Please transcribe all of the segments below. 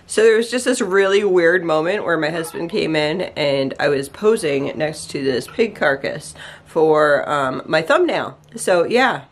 So there was just this really weird moment where my husband came in and I was posing next to this pig carcass for my thumbnail. So yeah,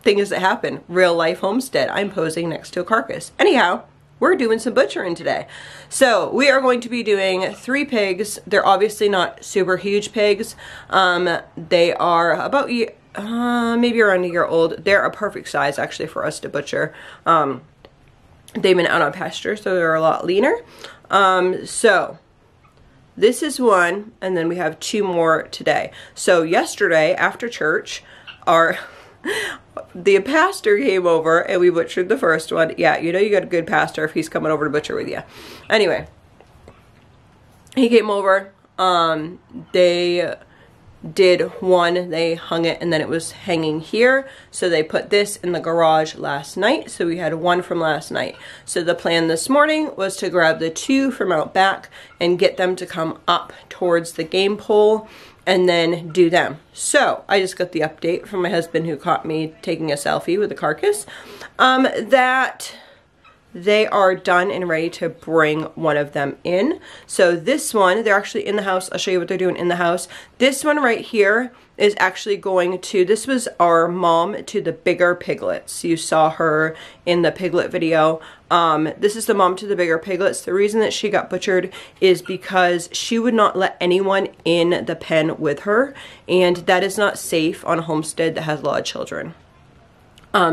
things that happen, real life homestead. I'm posing next to a carcass. Anyhow, we're doing some butchering today. So we are going to be doing 3 pigs. They're obviously not super huge pigs. They are about maybe around a year old. They're a perfect size actually for us to butcher. They've been out on pasture, so they're a lot leaner. So this is one, and then we have 2 more today. So yesterday after church, the pastor came over and we butchered the first one. Yeah, you know you got a good pastor if he's coming over to butcher with you. Anyway, he came over. They did one, they hung it, and then it was hanging here. So they put this in the garage last night. So we had 1 from last night. So the plan this morning was to grab the 2 from out back and get them to come up towards the game pole and then do them. So I just got the update from my husband who caught me taking a selfie with the carcass, that they are done and ready to bring one of them in. So this one, they're actually in the house. I'll show you what they're doing in the house. This one right here is actually going to, this was our mom to the bigger piglets. You saw her in the piglet video. This is the mom to the bigger piglets. The reason that she got butchered is because she would not let anyone in the pen with her, and that is not safe on a homestead that has a lot of children.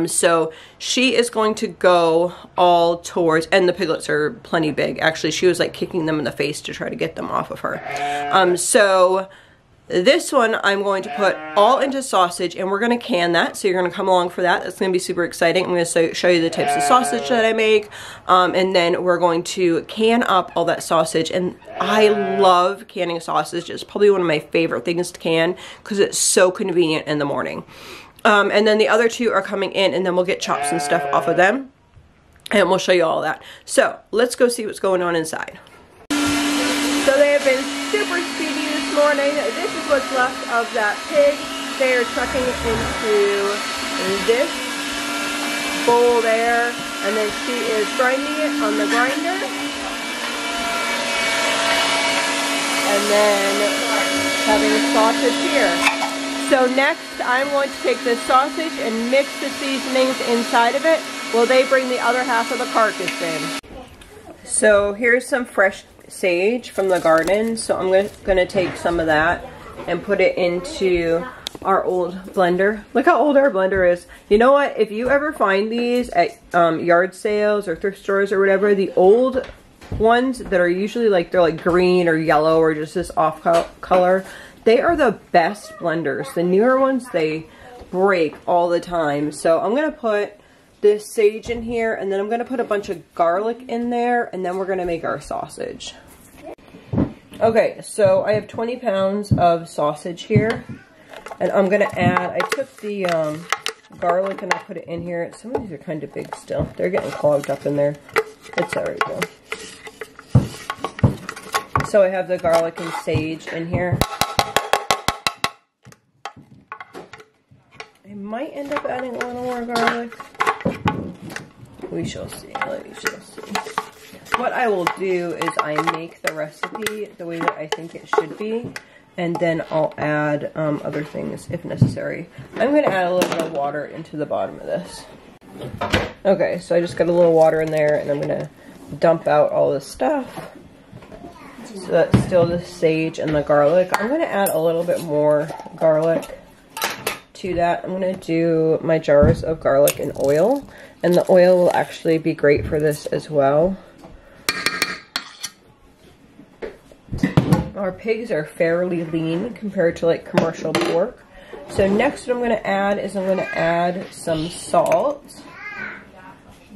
So she is going to go all towards, and the piglets are plenty big. Actually, she was like kicking them in the face to try to get them off of her. So this one I'm going to put all into sausage, and we're going to can that. So you're going to come along for that. That's going to be super exciting. I'm going to show you the types of sausage that I make. And then we're going to can up all that sausage. And I love canning sausage. It's probably one of my favorite things to can because it's so convenient in the morning. And then the other 2 are coming in, and then we'll get chops and stuff off of them, and we'll show you all that. So let's go see what's going on inside. So they have been super speedy this morning. This is what's left of that pig. They are trucking it into this bowl there, and then she is grinding it on the grinder. And then having a sausage here. So next, I'm going to take this sausage and mix the seasonings inside of it while they bring the other half of the carcass in. So here's some fresh sage from the garden. So I'm going to take some of that and put it into our old blender. Look how old our blender is. You know what? If you ever find these at yard sales or thrift stores or whatever, the old ones that are usually like, they're like green or yellow or just this off color, they are the best blenders. The newer ones, they break all the time. So I'm going to put this sage in here, and then I'm going to put a bunch of garlic in there, and then we're going to make our sausage. Okay, so I have 20 pounds of sausage here, and I'm going to add, I took the garlic and I put it in here. Some of these are kind of big still. They're getting clogged up in there. It's alright though. So I have the garlic and sage in here. I might end up adding a little more garlic. We shall see. We shall see. What I will do is I make the recipe the way that I think it should be, and then I'll add other things if necessary. I'm going to add a little bit of water into the bottom of this. Okay, so I just got a little water in there, and I'm going to dump out all this stuff. So that's still the sage and the garlic. I'm going to add a little bit more garlic to that. I'm going to do my jars of garlic and oil, and the oil will actually be great for this as well. Our pigs are fairly lean compared to like commercial pork. So next what I'm going to add is I'm going to add some salt,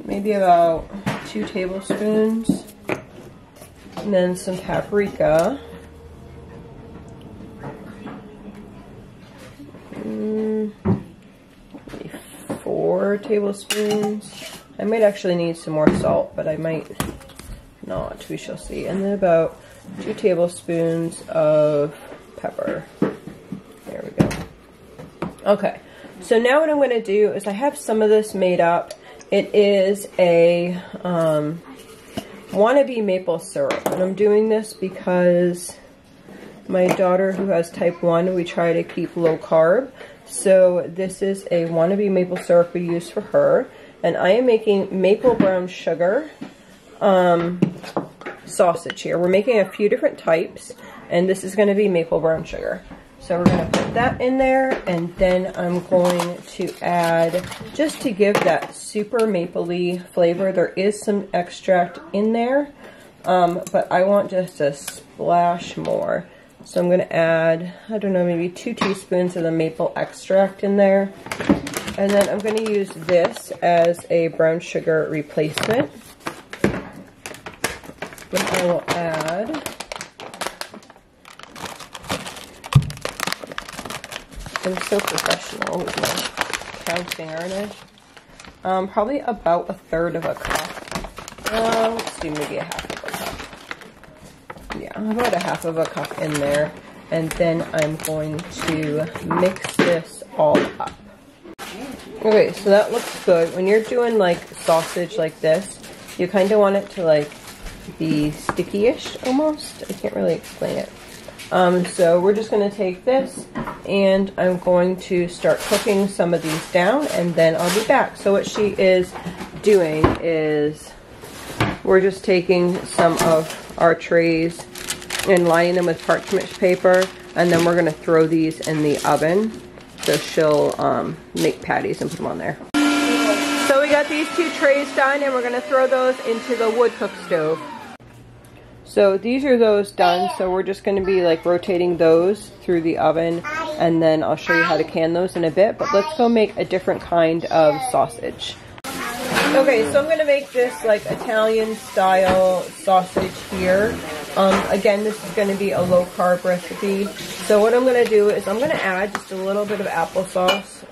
maybe about 2 tablespoons, and then some paprika. Maybe 4 tablespoons. I might actually need some more salt, but I might not. We shall see. And then about 2 tablespoons of pepper. There we go. Okay, so now what I'm going to do is I have some of this made up. It is a wannabe maple syrup. And I'm doing this because my daughter, who has type 1, we try to keep low carb. So this is a wannabe maple syrup we use for her. And I am making maple brown sugar sausage here. We're making a few different types, and this is going to be maple brown sugar. So we're going to put that in there, and then I'm going to add, just to give that super mapley flavor, there is some extract in there, but I want just a splash more. So I'm going to add, I don't know, maybe 2 teaspoons of the maple extract in there. And then I'm going to use this as a brown sugar replacement. Then I will add I'm so professional with my counting, aren't I? Probably about 1/3 of a cup. Let's do maybe 1/2 of a cup. Yeah, about 1/2 of a cup in there. And then I'm going to mix this all up. Okay, so that looks good. When you're doing like sausage like this, you kind of want it to like be sticky-ish almost. I can't really explain it. So we're just going to take this and I'm going to start cooking some of these down, and then I'll be back. So what she is doing is we're just taking some of our trays and lining them with parchment paper, and then we're going to throw these in the oven. So she'll make patties and put them on there. So we got these 2 trays done, and we're going to throw those into the wood cook stove. So these are those done, so we're just going to be like rotating those through the oven, and then I'll show you how to can those in a bit, but let's go make a different kind of sausage. Okay, so I'm going to make this like Italian style sausage here. Again, this is going to be a low carb recipe. So what I'm going to do is I'm going to add just a little bit of applesauce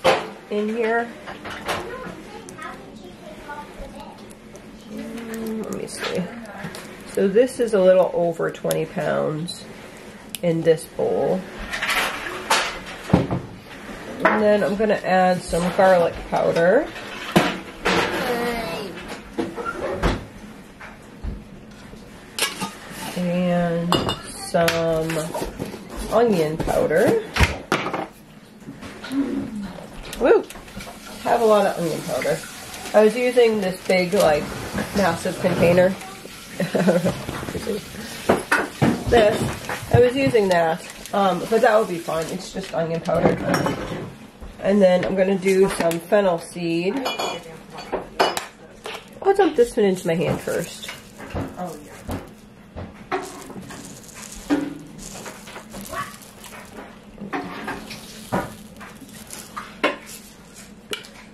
in here. Let me see. So this is a little over 20 pounds in this bowl. And then I'm going to add some garlic powder. And some onion powder. Woo! Have a lot of onion powder. I was using this big, like, massive container. I was using that, but that would be fine. It's just onion powder. And then I'm going to do some fennel seed. I'll dump this one into my hand first.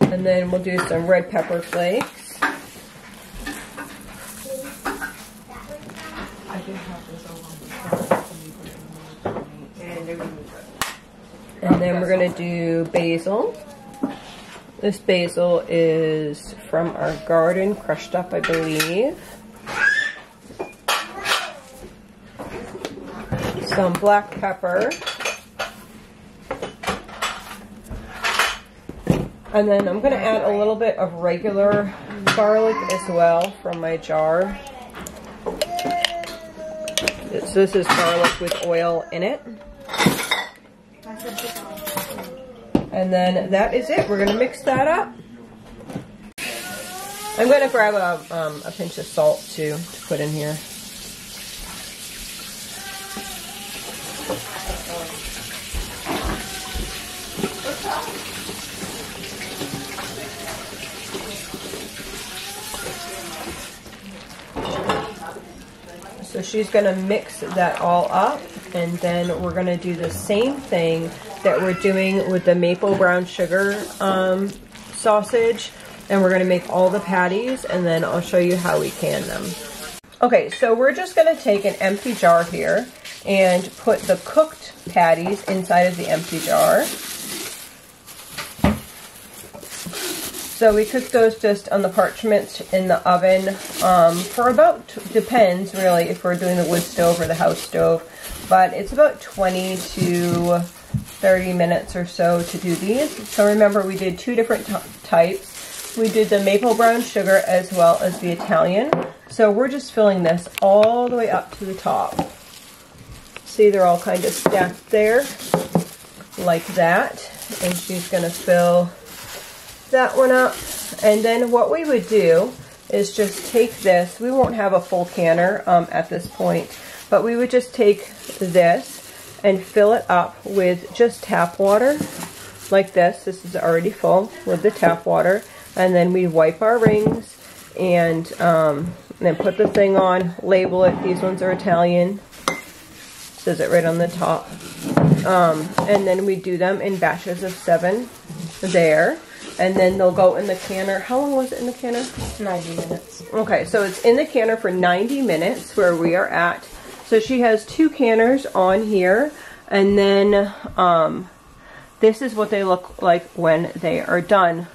And then we'll do some red pepper flakes. And then we're going to do basil. This basil is from our garden, crushed up, I believe. Some black pepper. And then I'm going to add a little bit of regular garlic as well from my jar. So this is garlic with oil in it. And then that is it. We're going to mix that up. I'm going to grab a pinch of salt too to put in here. So she's going to mix that all up, and then we're going to do the same thing that we're doing with the maple brown sugar sausage, and we're going to make all the patties, and then I'll show you how we can them. Okay, so we're just going to take an empty jar here and put the cooked patties inside of the empty jar. So we cook those just on the parchment in the oven for about, depends really if we're doing the wood stove or the house stove, but it's about 20 to 30 minutes or so to do these. So remember, we did 2 different types. We did the maple brown sugar as well as the Italian. So we're just filling this all the way up to the top. See, they're all kind of stacked there, like that. And she's gonna fill that one up. And then what we would do is just take this. We won't have a full canner at this point, but we would just take this and fill it up with just tap water, like this. This is already full with the tap water. And then we wipe our rings and then put the thing on, label it. These ones are Italian. Says it right on the top. And then we do them in batches of 7 there. And then they'll go in the canner. How long was it in the canner? 90 minutes. Okay, so it's in the canner for 90 minutes where we are at. So she has 2 canners on here. And then this is what they look like when they are done.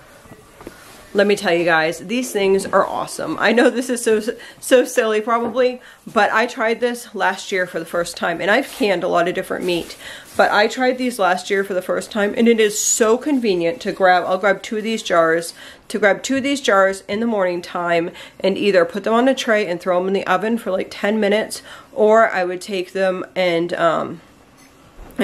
Let me tell you guys, these things are awesome. I know this is so silly probably, but I tried this last year for the first time, and I've canned a lot of different meat, but I tried these last year for the first time, and it is so convenient to grab. I'll grab 2 of these jars, in the morning time, and either put them on a tray and throw them in the oven for like 10 minutes, or I would take them and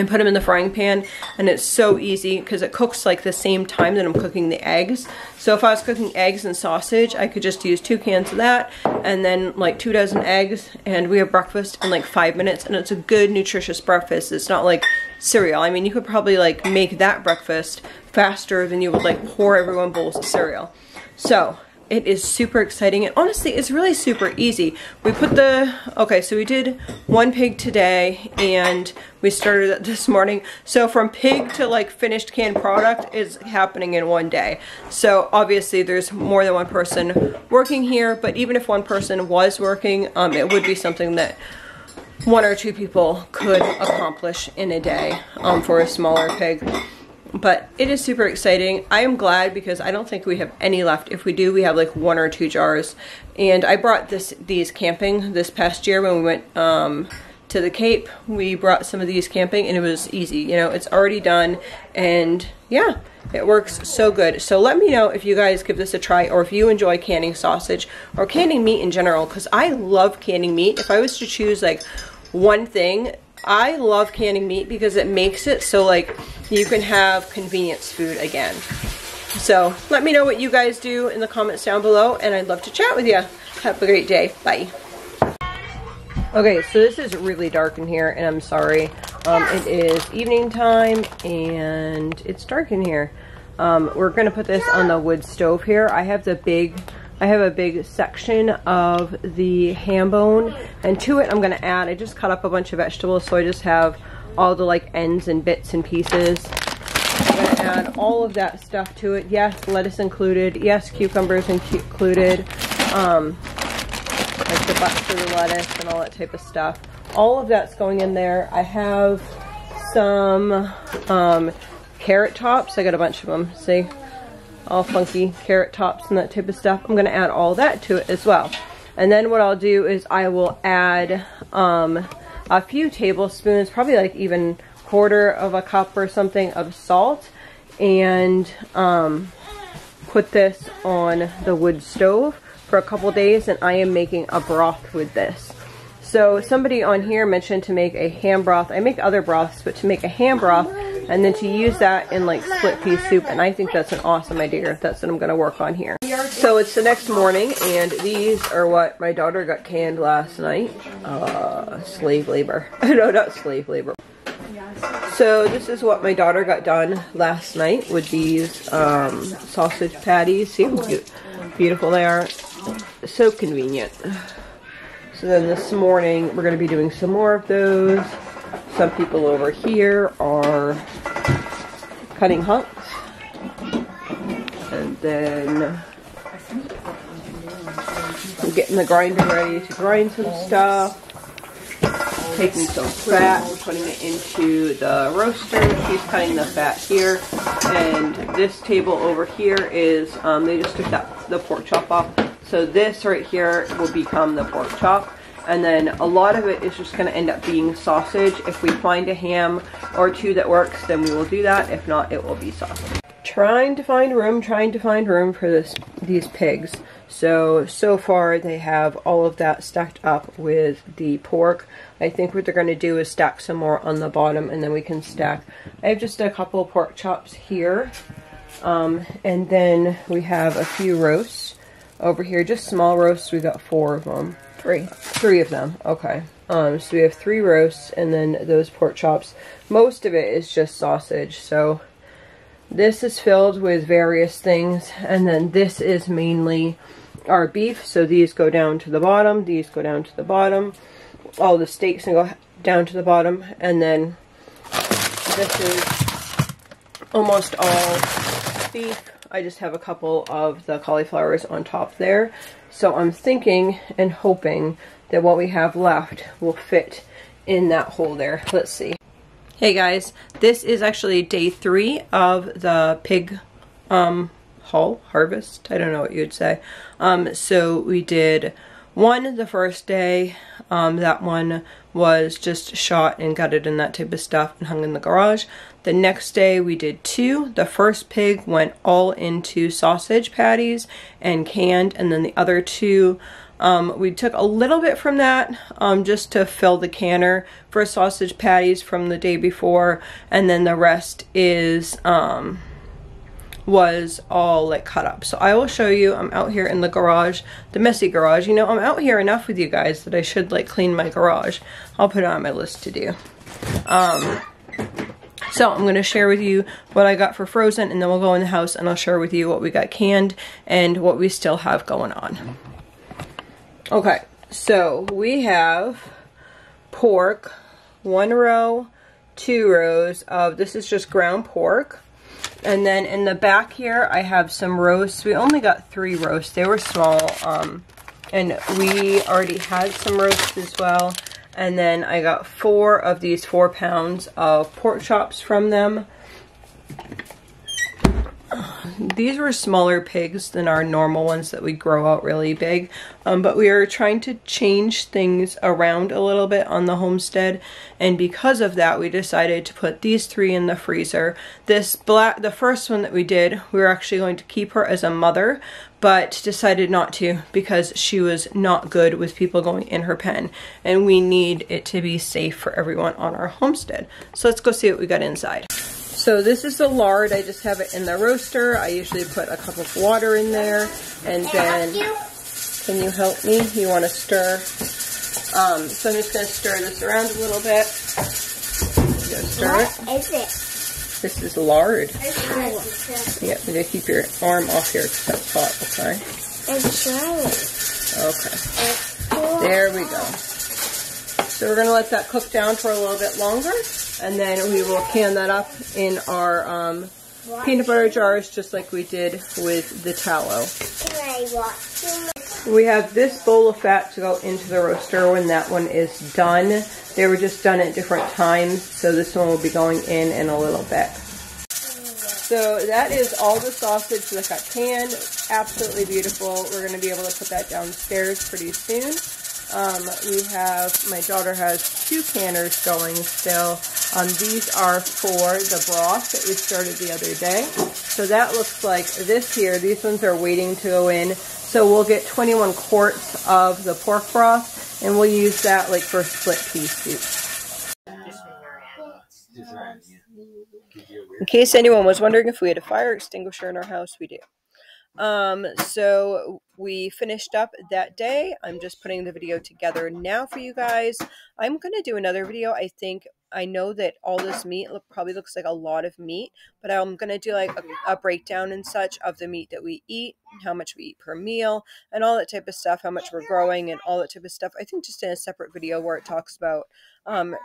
put them in the frying pan, and it's so easy because it cooks like the same time that I'm cooking the eggs. So if I was cooking eggs and sausage, I could just use 2 cans of that and then like 2 dozen eggs, and we have breakfast in like 5 minutes, and it's a good nutritious breakfast. It's not like cereal. I mean, you could probably like make that breakfast faster than you would like pour everyone bowls of cereal. So it is super exciting, and honestly, it's really super easy. We put okay, so we did 1 pig today, and we started it this morning. So from pig to like finished canned product is happening in 1 day. So obviously there's more than 1 person working here, but even if 1 person was working, it would be something that 1 or 2 people could accomplish in a day for a smaller pig. But it is super exciting. I am glad because I don't think we have any left. If we do, we have like 1 or 2 jars. And I brought these camping this past year when we went to the Cape. We brought some of these camping, and it was easy. You know, it's already done, and yeah, it works so good. So let me know if you guys give this a try, or if you enjoy canning sausage or canning meat in general, because I love canning meat. If I was to choose like one thing, I love canning meat because it makes it so like you can have convenience food again. So let me know what you guys do in the comments down below, and I'd love to chat with you. Have a great day. Bye. Okay, so this is really dark in here, and I'm sorry. It is evening time, and it's dark in here. We're gonna put this on the wood stove here. I have a big section of the ham bone, and to it I'm gonna add, I just cut up a bunch of vegetables, so I just have all the like ends and bits and pieces. I'm gonna add all of that stuff to it. Yes, lettuce included. Yes, cucumbers included. Like the butts for the lettuce and all that type of stuff. All of that's going in there. I have some carrot tops. I got a bunch of them. See? All funky carrot tops and that type of stuff. I'm going to add all that to it as well. And then what I'll do is I will add a few tablespoons, probably like even 1/4 of a cup or something of salt, and put this on the wood stove for a couple days, and I am making a broth with this. So somebody on here mentioned to make a ham broth. I make other broths, but to make a ham broth and then to use that in like split pea soup, and I think that's an awesome idea. That's what I'm going to work on here. So it's the next morning, and these are what my daughter got canned last night. Slave labor. No, not slave labor. So this is what my daughter got done last night with these sausage patties. See how beautiful they are? So convenient. So then this morning we're going to be doing some more of those. Some people over here are cutting hunks. And then I'm getting the grinder ready to grind some stuff. Taking some fat, putting it into the roaster. She's cutting the fat here. And this table over here is, they just took the pork chop off. So this right here will become the pork chop. And then a lot of it is just going to end up being sausage. If we find a ham or 2 that works, then we will do that. If not, it will be sausage. Trying to find room for these pigs. So far they have all of that stacked up with the pork. I think what they're going to do is stack some more on the bottom, and then we can stack. I have just a couple of pork chops here. And then we have a few roasts over here, just small roasts. We got 4 of them. Three of them. Okay. So we have 3 roasts, and then those pork chops. Most of it is just sausage. So this is filled with various things, and then this is mainly our beef. So these go down to the bottom. These go down to the bottom. All the steaks can go down to the bottom, and then this is almost all beef. I just have a couple of the cauliflowers on top there. So I'm thinking and hoping that what we have left will fit in that hole there. Let's see. Hey guys, this is actually day 3 of the pig harvest. I don't know what you'd say. So we did 1 the first day. That one was just shot and gutted and that type of stuff and hung in the garage. The next day we did 2. The first pig went all into sausage patties and canned, and then the other 2, we took a little bit from that just to fill the canner for sausage patties from the day before, and then the rest is was all like cut up. So I will show you. I'm out here in the garage, the messy garage. You know, I'm out here enough with you guys that I should like clean my garage. I'll put it on my list to do. So I'm going to share with you what I got for frozen, and then we'll go in the house and I'll share with you what we got canned and what we still have going on. Okay, so we have pork, 1 row, 2 rows of, this is just ground pork. And then in the back here, I have some roasts. We only got 3 roasts. They were small, and we already had some roasts as well. And then I got 4 of these 4 pounds of pork chops from them. These were smaller pigs than our normal ones that we grow out really big, but we are trying to change things around a little bit on the homestead, and because of that we decided to put these 3 in the freezer. The first one that we did, we were actually going to keep her as a mother, but decided not to because she was not good with people going in her pen, and we need it to be safe for everyone on our homestead. So let's go see what we got inside. So this is the lard. I just have it in the roaster. I usually put a cup of water in there, and then, can you help me? You want to stir? So I'm just going to stir this around a little bit. You gonna stir it? What is it? This is lard. Yeah, you gotta keep your arm off here because that's hot, okay? Okay. There we go. So we're going to let that cook down for a little bit longer, and then we will can that up in our peanut butter jars just like we did with the tallow. We have this bowl of fat to go into the roaster when that one is done. They were just done at different times, so this one will be going in a little bit. So that is all the sausage that got canned. Absolutely beautiful. We're going to be able to put that downstairs pretty soon. My daughter has 2 canners going still. These are for the broth that we started the other day. So that looks like this here. These ones are waiting to go in. So we'll get 21 quarts of the pork broth, and we'll use that like for split pea soup. In case anyone was wondering if we had a fire extinguisher in our house, we do. So we finished up that day. I'm just putting the video together now for you guys. I'm going to do another video. I know that all this meat probably looks like a lot of meat, but I'm going to do like a breakdown and such of the meat that we eat, how much we eat per meal, and all that type of stuff, how much we're growing and all that type of stuff. I think just in a separate video where it talks about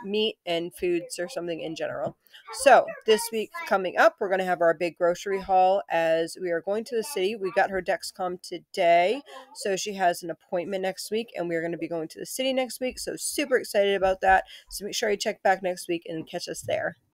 meat and foods or something in general. So this week coming up, we're going to have our big grocery haul as we are going to the city. We got her Dexcom today, so she has an appointment next week, and we're going to be going to the city next week. So super excited about that. So make sure you check back next week and catch us there.